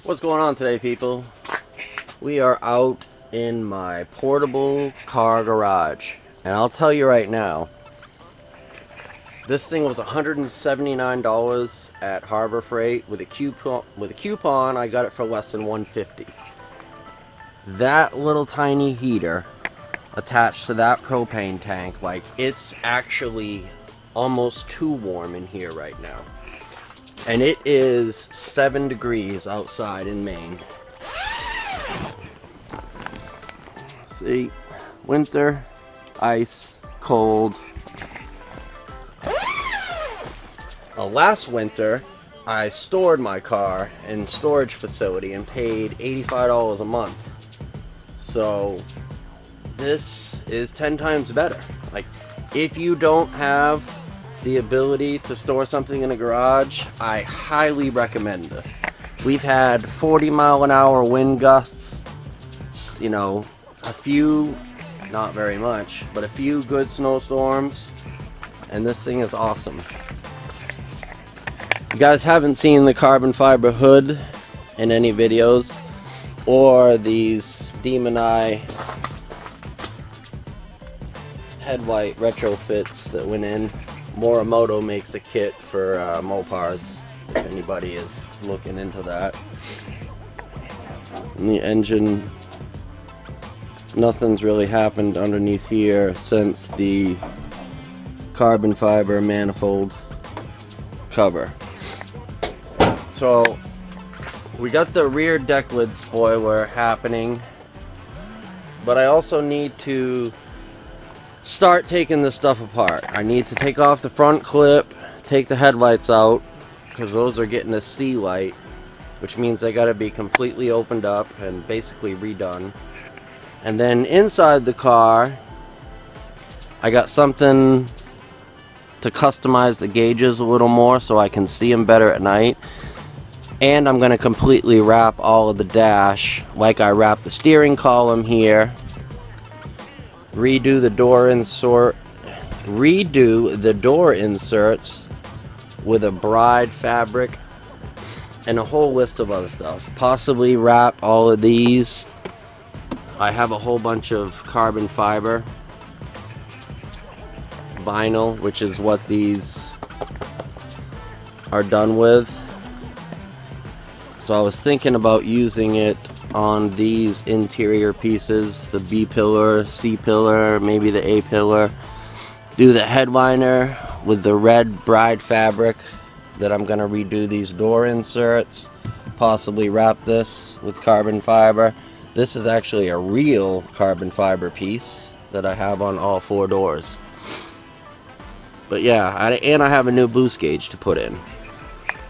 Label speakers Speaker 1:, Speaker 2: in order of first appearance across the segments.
Speaker 1: What's going on today, people? We are out in my portable car garage, and I'll tell you right now, this thing was $179 at Harbor Freight. With a coupon, I got it for less than $150. That little tiny heater attached to that propane tank, like, it's actually almost too warm in here right now. And it is 7 degrees outside in Maine. See, winter, ice, cold. Last winter, I stored my car in storage facility and paid $85 a month. So this is 10 times better. Like, if you don't have the ability to store something in a garage, I highly recommend this. We've had 40-mile-an-hour wind gusts, you know, a few, not very much, but a few good snowstorms, and this thing is awesome. If you guys haven't seen the carbon fiber hood in any videos, or these Demon Eye headlight retrofits that went in, Morimoto makes a kit for Mopars, if anybody is looking into that. And the engine, nothing's really happened underneath here since the carbon fiber manifold cover. So we got the rear deck lid spoiler happening, but I also need to start taking this stuff apart. I need to take off the front clip, take the headlights out, because those are getting a C light, which means they got to be completely opened up and basically redone. And then inside the car, I got something to customize the gauges a little more so I can see them better at night. And I'm going to completely wrap all of the dash like I wrapped the steering column here. Redo the door inserts with a bride fabric and a whole list of other stuff. Possibly wrap all of these. I have a whole bunch of carbon fiber vinyl, which is what these are done with. So I was thinking about using it on these interior pieces, the B pillar, C pillar, maybe the A pillar. Do the headliner with the red bride fabric that I'm going to redo these door inserts. Possibly wrap this with carbon fiber. This is actually a real carbon fiber piece that I have on all 4 doors. But yeah, and I have a new boost gauge to put in.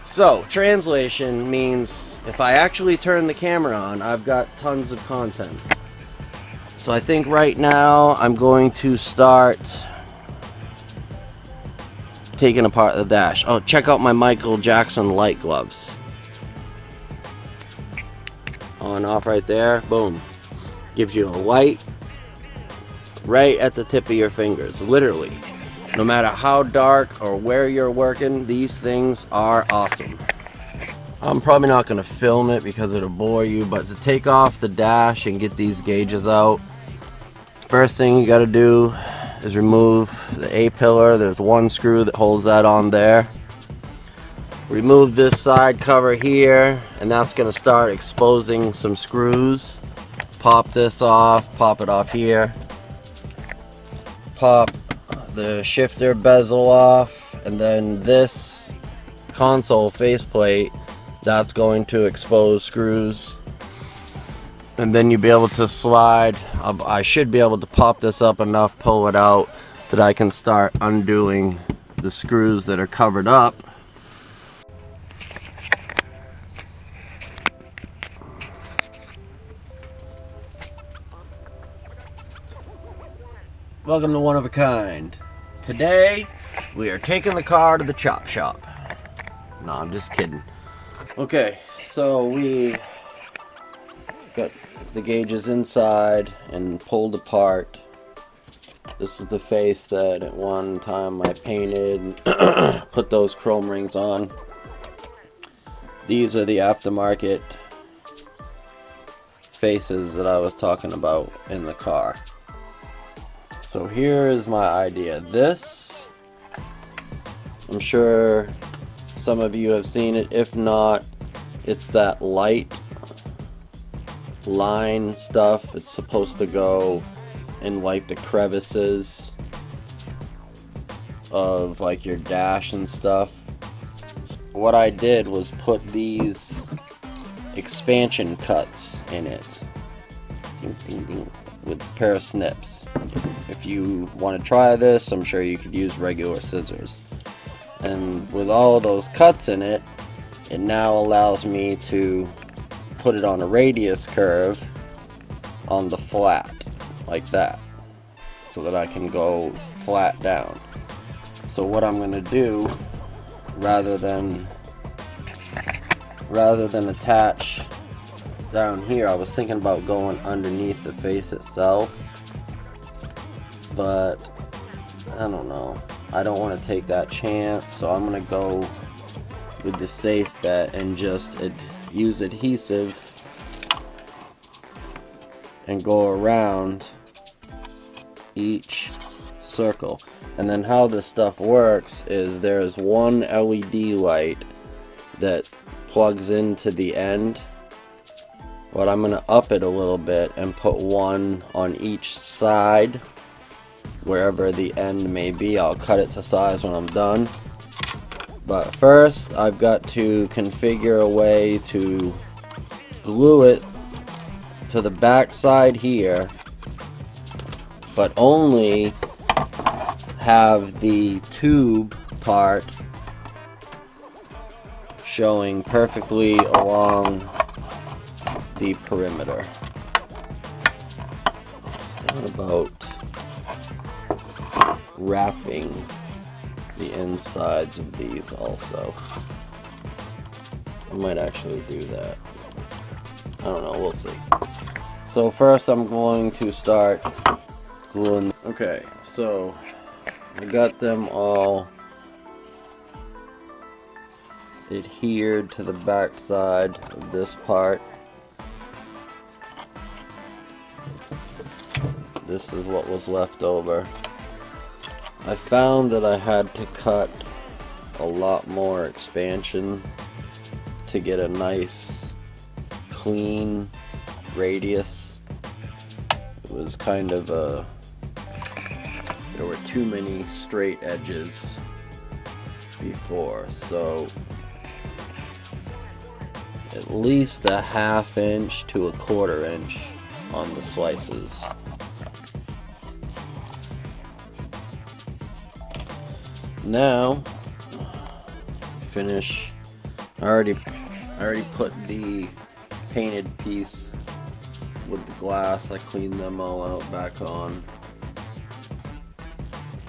Speaker 1: So, translation means if I actually turn the camera on, I've got tons of content. So I think right now I'm going to start taking apart the dash. Oh, check out my Michael Jackson light gloves. On and off right there, boom. Gives you a light right at the tip of your fingers, literally. No matter how dark or where you're working, these things are awesome. I'm probably not going to film it because it'll bore you, but to take off the dash and get these gauges out, first thing you got to do is remove the A pillar. There's one screw that holds that on there. Remove this side cover here, and that's going to start exposing some screws. Pop this off, pop it off here. Pop the shifter bezel off, and then this console faceplate, that's going to expose screws. And then you'll be able to slide. I should be able to pop this up enough, pull it out, that I can start undoing the screws that are covered up. Welcome to One of a Kind. Today, we are taking the car to the chop shop. No, I'm just kidding. Okay, so we got the gauges inside and pulled apart. This is the face that at one time I painted, put those chrome rings on. These are the aftermarket faces that I was talking about in the car. So here is my idea. This, I'm sure some of you have seen it. If not, it's that light line stuff. It's supposed to go in like the crevices of like your dash and stuff. So what I did was put these expansion cuts in it. Ding, ding, ding, with a pair of snips. If you want to try this, I'm sure you could use regular scissors. And with all those cuts in it, it now allows me to put it on a radius curve on the flat, like that, so that I can go flat down. So what I'm going to do, rather than attach down here, I was thinking about going underneath the face itself, but I don't know. I don't want to take that chance, so I'm going to go with the safe bet and just use adhesive and go around each circle. And then how this stuff works is there's one LED light that plugs into the end, but I'm gonna up it a little bit and put one on each side wherever the end may be. I'll cut it to size when I'm done, but first I've got to configure a way to glue it to the back side here, but only have the tube part showing perfectly along the perimeter. What about wrapping the insides of these also? I might actually do that. I don't know, we'll see. So first I'm going to start gluing. Okay, so I got them all adhered to the back side of this part. This is what was left over. I found that I had to cut a lot more expansion to get a nice clean radius. It was kind of a, there were too many straight edges before, so at least a 1/2 inch to a 1/4 inch on the slices. Now finish. I already put the painted piece with the glass. I cleaned them all out back on.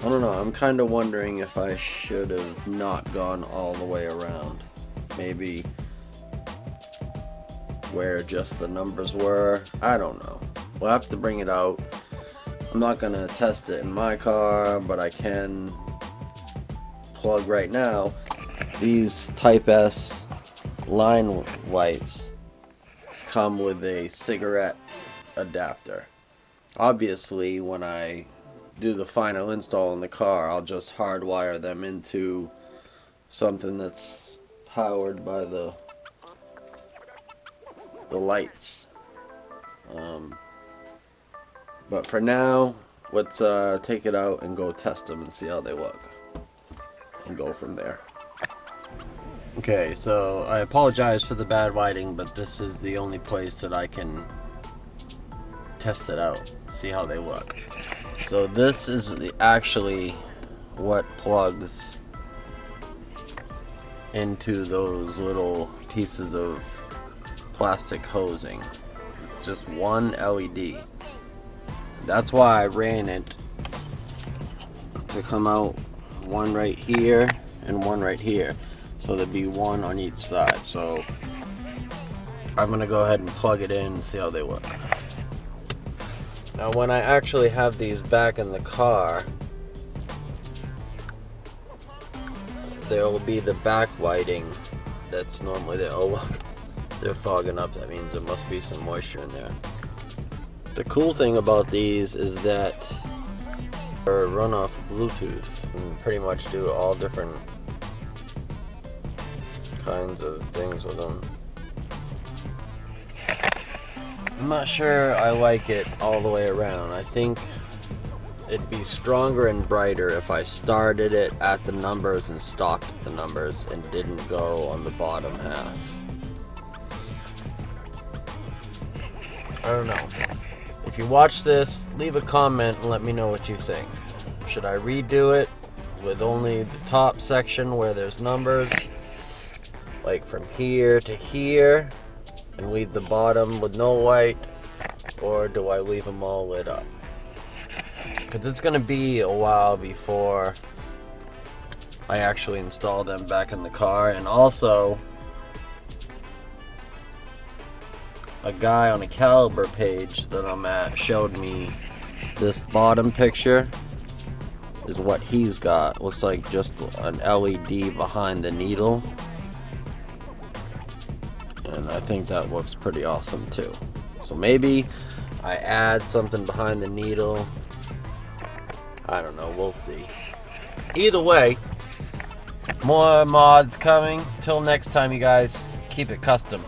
Speaker 1: I don't know, I'm kind of wondering if I should have not gone all the way around. Maybe where just the numbers were. I don't know. We'll have to bring it out. I'm not gonna test it in my car, but I can plug right now. These Type S line lights come with a cigarette adapter. Obviously, when I do the final install in the car, I'll just hardwire them into something that's powered by the lights. But for now, let's take it out and go test them and see how they look, and go from there. Okay, so I apologize for the bad lighting, but this is the only place that I can test it out, see how they look. So this is actually what plugs into those little pieces of plastic hosing. It's just one LED. That's why I ran it to come out one right here and one right here, so there'd be one on each side. So I'm gonna go ahead and plug it in and see how they look. Now when I actually have these back in the car, there will be the backlighting that's normally there. Oh look, they're fogging up. That means there must be some moisture in there. The cool thing about these is that they're run off Bluetooth and pretty much do all different kinds of things with them. I'm not sure I like it all the way around. I think it'd be stronger and brighter if I started it at the numbers and stopped at the numbers and didn't go on the bottom half. I don't know. If you watch this, leave a comment and let me know what you think. Should I redo it with only the top section where there's numbers, like from here to here, and leave the bottom with no white, or do I leave them all lit up? Because it's going to be a while before I actually install them back in the car. And also, a guy on a Caliber page that I'm at showed me this bottom picture is what he's got. Looks like just an LED behind the needle. And I think that looks pretty awesome too. So maybe I add something behind the needle. I don't know, we'll see. Either way, more mods coming. Till next time, you guys, keep it custom.